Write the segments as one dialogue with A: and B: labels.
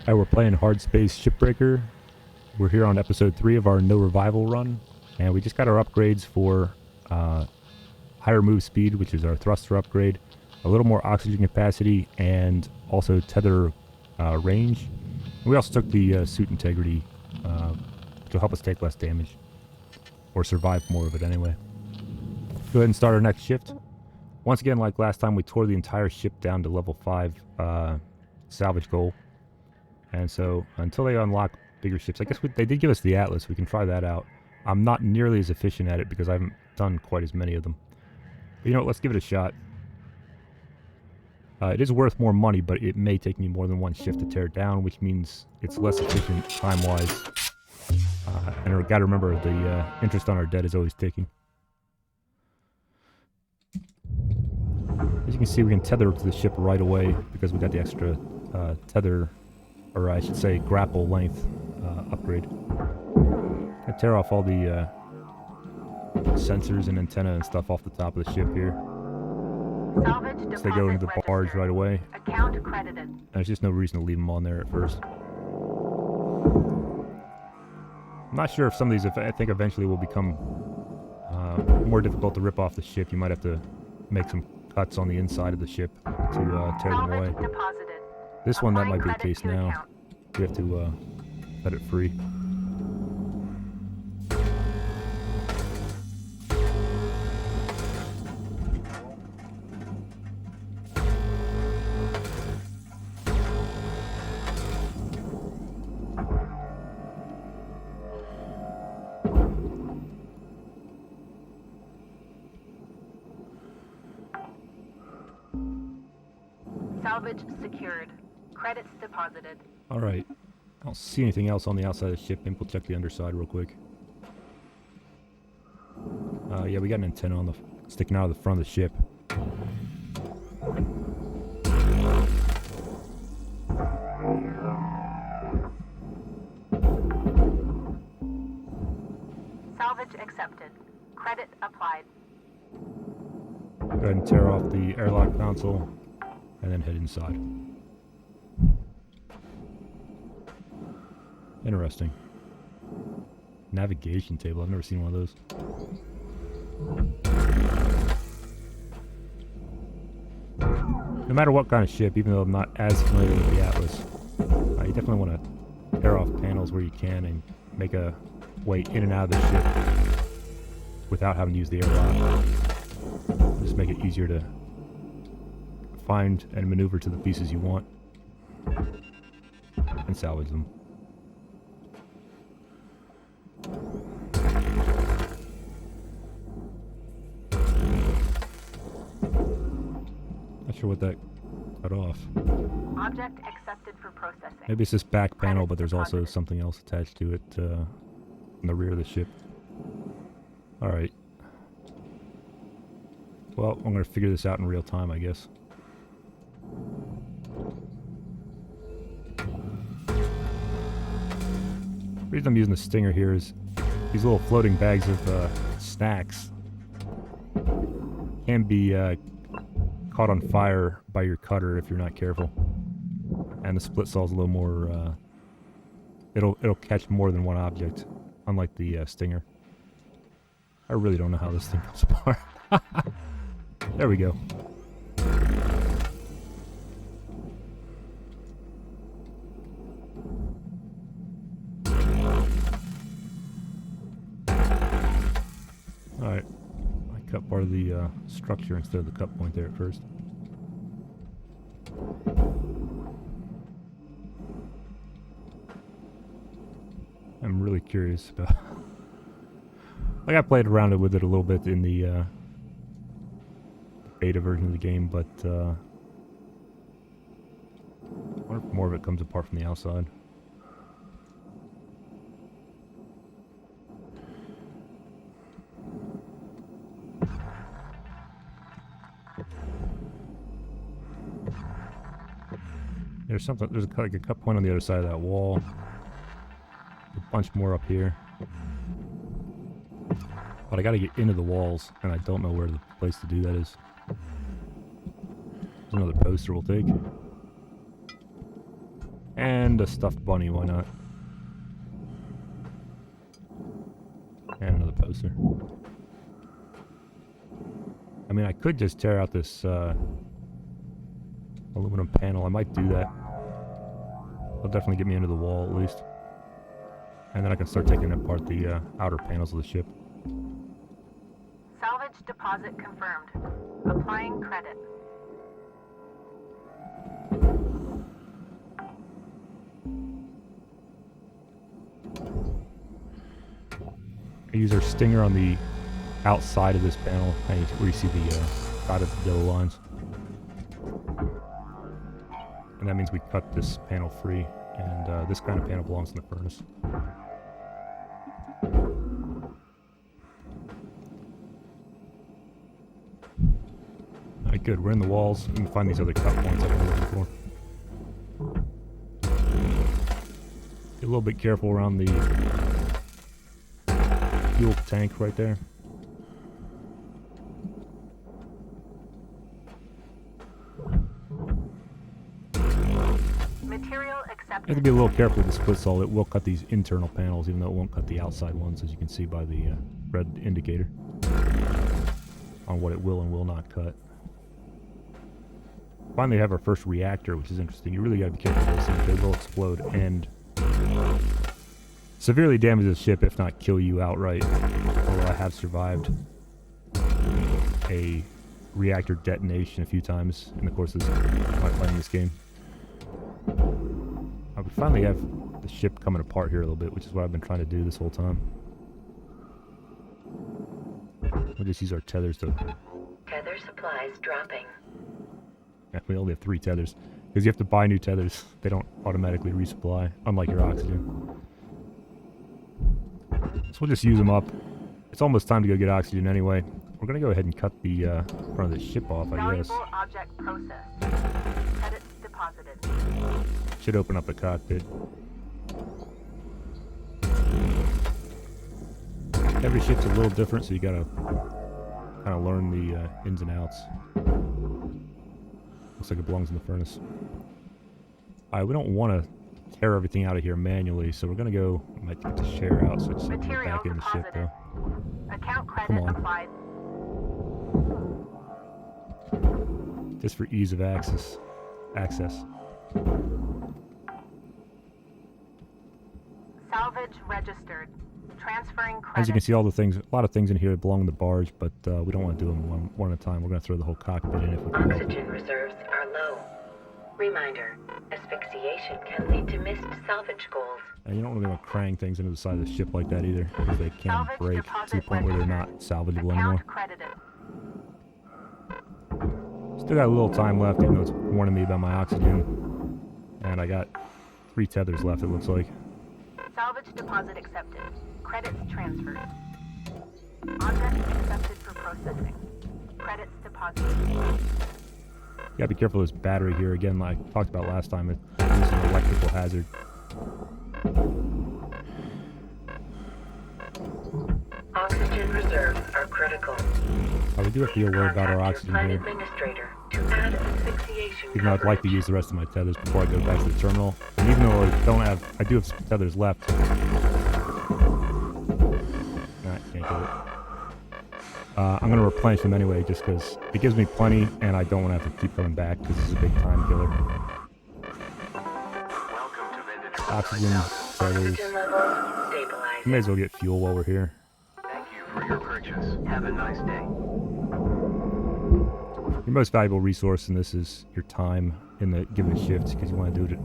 A: Alright, we're playing Hardspace Shipbreaker. We're here on episode 3 of our no revival run, and we just got our upgrades for higher move speed, which is our thruster upgrade, a little more oxygen capacity, and also tether range. And we also took the suit integrity to help us take less damage, or survive more of it anyway. Go ahead and start our next shift. Once again, like last time, we tore the entire ship down to level 5 salvage goal. And so, until they unlock bigger ships, I guess they did give us the Atlas. We can try that out. I'm not nearly as efficient at it because I haven't done quite as many of them. But you know what, let's give it a shot. It is worth more money, but it may take me more than one shift to tear it down, which means it's less efficient time-wise. And we've got to remember, the interest on our debt is always ticking. As you can see, we can tether to the ship right away because we got the extra tether, or I should say grapple length upgrade. I tear off all the sensors and antenna and stuff off the top of the ship here.
B: Salvage
A: So they go into the barge
B: registered.
A: right away.
B: Account credited.
A: There's just no reason to leave them on there at first. I'm not sure if some of these, I think eventually will become more difficult to rip off the ship. You might have to make some cuts on the inside of the ship to tear them away.
B: Salvage deposited.
A: This one, that
B: Applying
A: might be the
B: credit
A: case
B: to
A: now.
B: account.
A: We have to set it free.
B: Salvage secured. Credits deposited.
A: Alright. I don't see anything else on the outside of the ship. Maybe we'll check the underside real quick. Yeah, we got an antenna on the sticking out of the front of the ship.
B: Salvage accepted. Credit applied.
A: Go ahead and tear off the airlock console and then head inside. Interesting. Navigation table. I've never seen one of those. No matter what kind of ship, even though I'm not as familiar with the Atlas, you definitely want to tear off panels where you can and make a way in and out of the ship without having to use the airlock. Just make it easier to find and maneuver to the pieces you want and salvage them. Not sure what that cut off.
B: Object accepted for processing.
A: Maybe it's this back panel,
B: Credits
A: but there's also
B: deposited.
A: something else attached to it in the rear of the ship. Alright. Well, I'm going to figure this out in real time, I guess. The reason I'm using the Stinger here is these little floating bags of snacks can be caught on fire by your cutter if you're not careful. And the split saw is a little more, it'll catch more than one object, unlike the Stinger. I really don't know how this thing comes apart. There we go. Alright. I cut part of the structure instead of the cut point there at first. I'm really curious about... Like, I played around with it a little bit in the beta version of the game, but I wonder if more of it comes apart from the outside. There's something. There's like a cut point on the other side of that wall. A bunch more up here. But I gotta get into the walls, and I don't know where the place to do that is. There's another poster we'll take. And a stuffed bunny, why not? And another poster. I mean, I could just tear out this aluminum panel. I might do that. It'll definitely get me into the wall at least. And then I can start taking apart the outer panels of the ship.
B: Salvage deposit confirmed. Applying credit.
A: I use our stinger on the outside of this panel, where you see the side of the yellow lines. And that means we cut this panel free, and this kind of panel belongs in the furnace. Alright, good. We're in the walls. We can find these other cut points I've been looking for. Be a little bit careful around the fuel tank right there.
B: Material
A: You
B: accepted.
A: have to be a little careful with the split saw. It will cut these internal panels, even though it won't cut the outside ones, as you can see by the red indicator on what it will and will not cut. Finally have our first reactor, which is interesting. You really got to be careful with those things. They will explode and severely damage the ship, if not kill you outright. Although I have survived a reactor detonation a few times in the course of my playing this game. I would finally have the ship coming apart here a little bit, which is what I've been trying to do this whole time. We'll just use our tethers to...
C: Tether supplies dropping.
A: Yeah, we only have 3 tethers. Because you have to buy new tethers. They don't automatically resupply, unlike your oxygen. So we'll just use them up. It's almost time to go get oxygen anyway. We're going to go ahead and cut the front of the ship off, I guess.
B: Valuable object processed. Credits deposited.
A: Should open up the cockpit. Every ship's a little different, so you gotta kind of learn the ins and outs. Looks like it belongs in the furnace. Alright, we don't want to tear everything out of here manually, so we're gonna go... I might get the share out, so I just have to go
B: Material
A: back in the ship,
B: deposited.
A: though.
B: Account
A: Come
B: credit
A: on.
B: applied.
A: Just for ease of access.
B: Salvage registered. Transferring
A: As you
B: credit.
A: can see, all the things, a lot of things in here belong in the barge, but we don't want to do them one at a time. We're going to throw the whole cockpit in if we can.
C: Oxygen reserves are low. Reminder, asphyxiation can lead to missed salvage goals.
A: And you don't really want to crank things into the side of the ship like that either, because they can
B: Salvage
A: break to the
B: deposit
A: point where they're not
B: registered.
A: salvageable
B: Account
A: anymore.
B: credited.
A: Still got a little time left, even though it's warning me about my oxygen. And I got 3 tethers left, it looks like.
B: Salvage deposit accepted. Credits transferred. Object accepted for processing. Credits deposited.
A: You gotta be careful of this battery here. Again, like I talked about last time, it's an electrical hazard.
C: Oxygen reserves are critical.
A: We do have to be aware about our
C: Contact your
A: oxygen
C: flight
A: here.
C: administrator to add asphyxiation
A: Even though I'd like to
C: coverage.
A: use the rest of my tethers before I go back to the terminal. And even though I do have some tethers left. Nah, can't get it. I'm going to replenish them anyway, just because it gives me plenty, and I don't want to have to keep coming back, because this is a big time killer. Oxygen, tethers.
C: Oxygen levels stabilized.
A: We may as well get fuel while we're here.
D: Thank you for your purchase. Have a nice day.
A: Your most valuable resource in this is your time in the given shift, because you want to do it,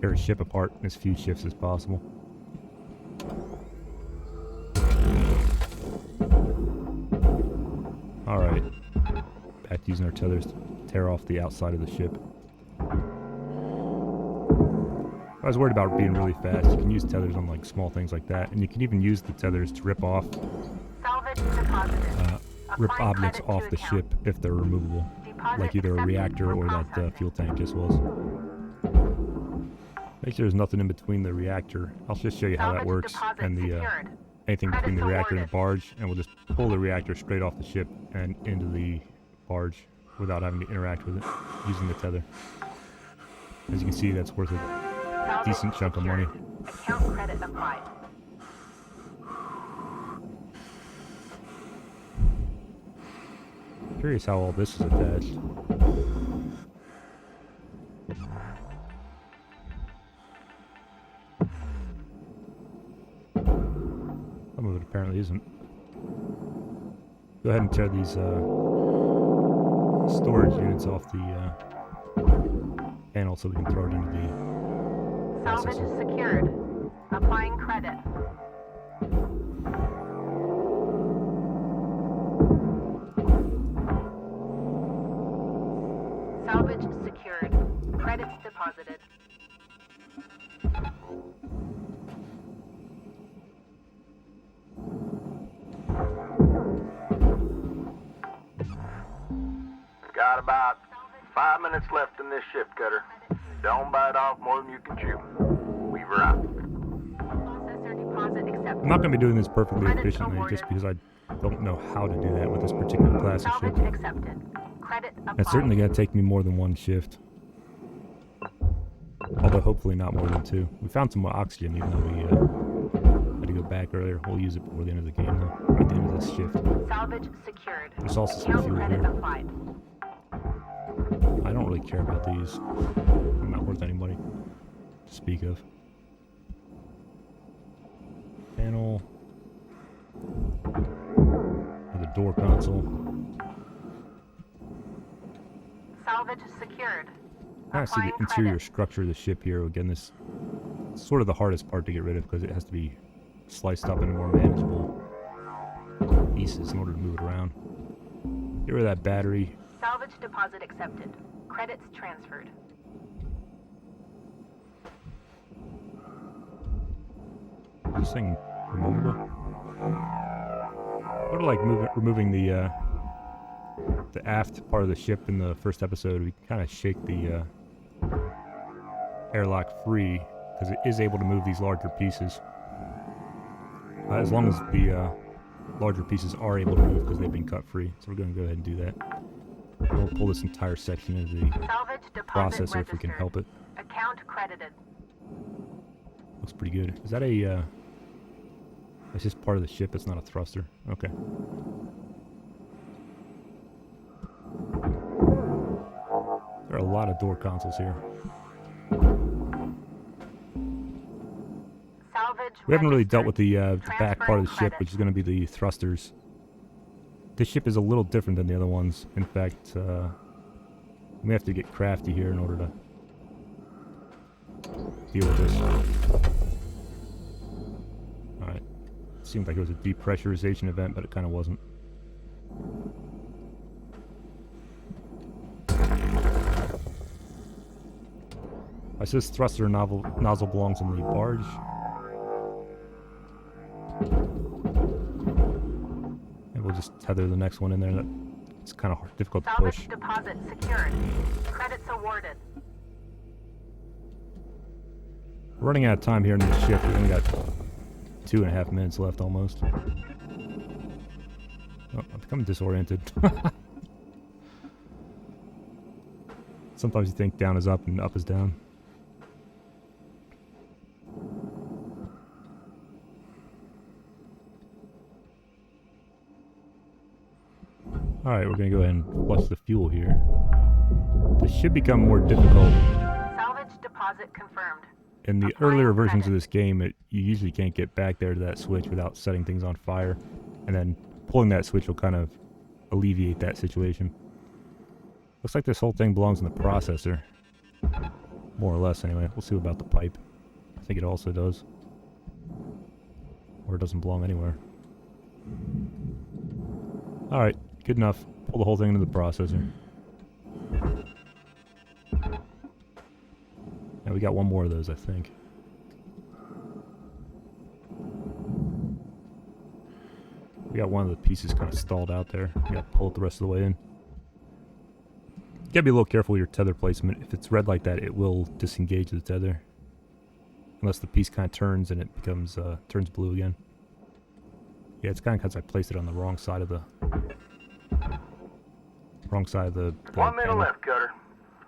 A: tear a ship apart in as few shifts as possible. Alright, back to using our tethers to tear off the outside of the ship. I was worried about being really fast. You can use tethers on like small things like that, and you can even use the tethers to rip off,
B: Salvage deposited.
A: rip
B: Applying
A: objects
B: credit
A: off
B: to
A: the
B: account.
A: ship if they're removable,
B: Deposit
A: like either a
B: accepted
A: reactor
B: for
A: or that
B: processing.
A: fuel tank just was. Make sure there's nothing in between the reactor. I'll just show you how that
B: Salvage
A: works,
B: deposit
A: and the
B: secured.
A: anything between the
B: Credits
A: reactor and the
B: awarded.
A: barge, and we'll just pull the reactor straight off the ship and into the barge without having to interact with it using the tether. As you can see, that's worth it.
B: Salvage
A: decent chunk of money.
B: secured. Account credit applied.
A: Curious how all this is attached. Some of it apparently isn't. Go ahead and tear these storage units off the panel so we can throw it into the
B: Salvage
A: processor.
B: secured. Applying credit. Salvage secured. Credits deposited.
D: Got about 5 minutes left in this shift, Cutter. Don't bite off more than you can chew. Weaver out.
B: Processor deposit accepted.
A: I'm not going to be doing this perfectly
B: Credits
A: efficiently
B: awarded.
A: just because I don't know how to do that with this particular class of ship.
B: Salvage accepted. Credit applied.
A: It's certainly going to take me more than one shift. Although hopefully not more than two. We found some more oxygen even though we had to go back earlier. We'll use it before the end of the game though, or at the end of this shift.
B: Salvage secured.
A: There's also some
B: Account
A: fuel
B: credit
A: here.
B: applied.
A: I don't really care about these. They're not worth any money to speak of. Panel. Another door console.
B: Salvage secured.
A: I see the
B: Applying
A: interior
B: credit.
A: structure of the ship here. Again, this is sort of the hardest part to get rid of because it has to be sliced up into more manageable pieces in order to move it around. Get rid of that battery.
B: Salvage deposit accepted. Credits transferred.
A: Is this thing removable? Sort of like removing the aft part of the ship in the first episode. We kind of shake the airlock free because it is able to move these larger pieces. As long as the larger pieces are able to move because they've been cut free. So we're going to go ahead and do that. We'll pull this entire section into the
B: Salvage deposit
A: processor if we can
B: registered.
A: help it.
B: Account credited.
A: Looks pretty good. Is that a... that's just part of the ship, it's not a thruster. Okay. There are a lot of door consoles here.
B: Salvage
A: We haven't really dealt with
B: registered.
A: the back part of the ship,
B: Transferring
A: which is going to be the thrusters. This ship is a little different than the other ones. In fact, we have to get crafty here in order to deal with this. Alright. Seemed like it was a depressurization event, but it kind of wasn't. I says thruster nozzle belongs in the barge. And we'll just tether the next one in there. It's kind of difficult to push.
B: Salvage deposit secured. Credits awarded.
A: We're running out of time here in this shift. We've only got 2.5 minutes left almost. Oh, I'm becoming disoriented. Sometimes you think down is up and up is down. Alright, we're going to go ahead and flush the fuel here. This should become more difficult.
B: Salvage deposit confirmed.
A: In the
B: Applying
A: earlier versions of
B: credit.
A: this game, you usually can't get back there to that switch without setting things on fire. And then pulling that switch will kind of alleviate that situation. Looks like this whole thing belongs in the processor. More or less, anyway. We'll see about the pipe. I think it also does. Or it doesn't belong anywhere. Alright, good enough. Pull the whole thing into the processor. And we got one more of those, I think. We got one of the pieces kind of stalled out there. We got to pull it the rest of the way in. You gotta be a little careful with your tether placement. If it's red like that, it will disengage the tether. Unless the piece kind of turns and it becomes, turns blue again. Yeah, it's kind of because I placed it on the wrong side of the... wrong side of the
D: 1 minute
A: panel.
D: left, Cutter.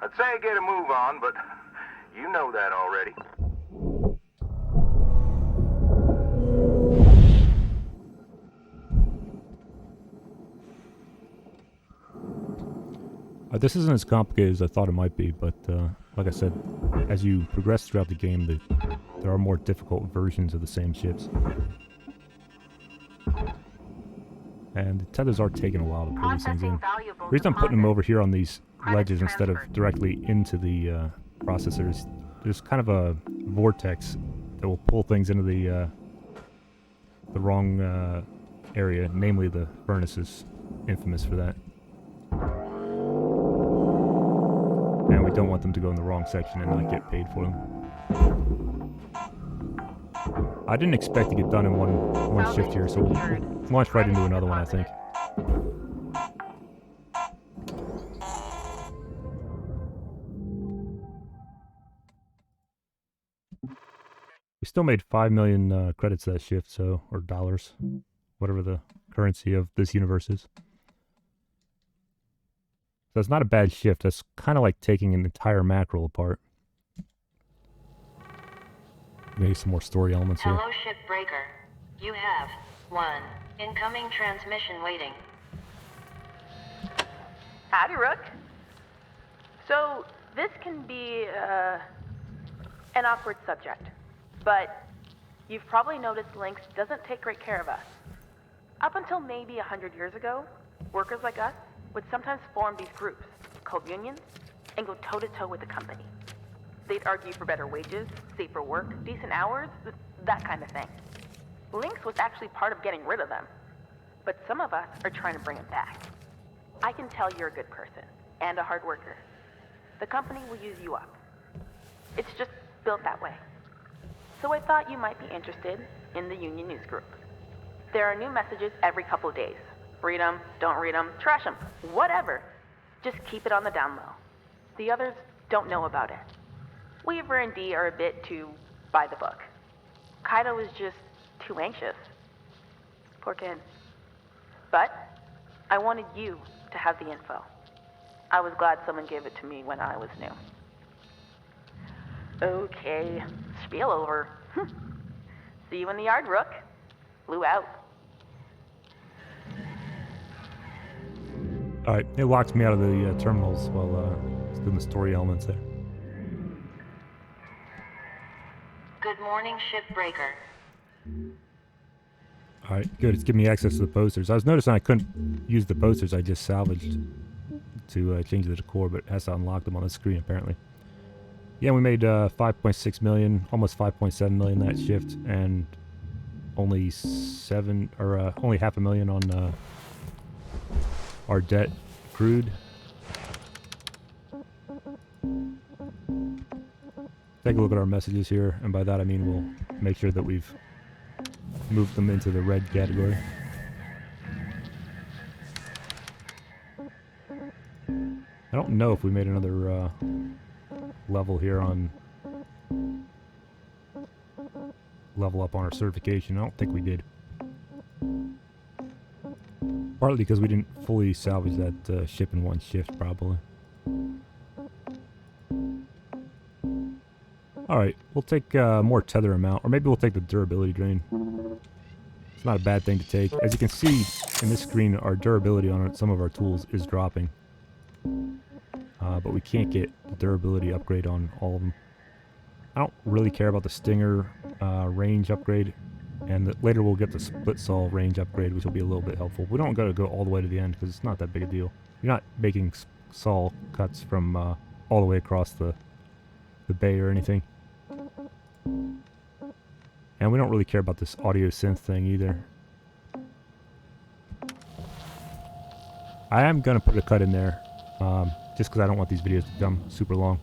D: I'd say get a move on, but you know that already.
A: This isn't as complicated as I thought it might be, but like I said, as you progress throughout the game, there are more difficult versions of the same ships. And the tethers are taking a while to pull these things in. The reason I'm putting them over here on these ledges instead of directly into the processors, there's kind of a vortex that will pull things into the wrong area, namely the furnace is infamous for that. And we don't want them to go in the wrong section and not get paid for them. I didn't expect to get done in one shift here, so we'll launch right into another one, I think. We still made 5 million credits that shift, so, or dollars, whatever the currency of this universe is. So it's not a bad shift. That's kind of like taking an entire mackerel apart. Maybe some more story elements here.
C: Hello, Shipbreaker. You have 1 incoming transmission waiting.
B: Howdy, Rook. So, this can be, an awkward subject. But you've probably noticed Lynx doesn't take great care of us. Up until maybe 100 years ago, workers like us would sometimes form these groups, called unions, and go toe-to-toe with the company. They'd argue for better wages, safer work, decent hours, that kind of thing. Lynx was actually part of getting rid of them. But some of us are trying to bring it back. I can tell you're a good person, and a hard worker. The company will use you up. It's just built that way. So I thought you might be interested in the Union News Group. There are new messages every couple of days. Read them, don't read them, trash them, whatever. Just keep it on the down low. The others don't know about it. Weaver and Dee are a bit too by the book. Kaido is just too anxious. Poor kid. But I wanted you to have the info. I was glad someone gave it to me when I was new. Okay, spiel over. See you in the yard, Rook. Flew out.
A: Alright, it locks me out of the terminals while it's doing the story elements there.
C: Good morning, Shipbreaker.
A: Alright, good. It's giving me access to the posters. I was noticing I couldn't use the posters I just salvaged to change the decor, but it has to unlock them on the screen apparently. Yeah, we made 5.6 million, almost 5.7 million that shift, and only only half a million on our debt accrued. Take a look at our messages here, and by that I mean we'll make sure that we've moved them into the red category. I don't know if we made another level here on level up on our certification. I don't think we did. Partly because we didn't fully salvage that ship in one shift, probably. Alright, we'll take more tether amount, or maybe we'll take the durability drain. It's not a bad thing to take. As you can see in this screen, our durability on some of our tools is dropping. But we can't get the durability upgrade on all of them. I don't really care about the Stinger range upgrade, and later we'll get the split saw range upgrade, which will be a little bit helpful. We don't got to go all the way to the end because it's not that big a deal. You're not making saw cuts from all the way across the bay or anything. And we don't really care about this audio synth thing either. I am going to put a cut in there, just because I don't want these videos to become super long.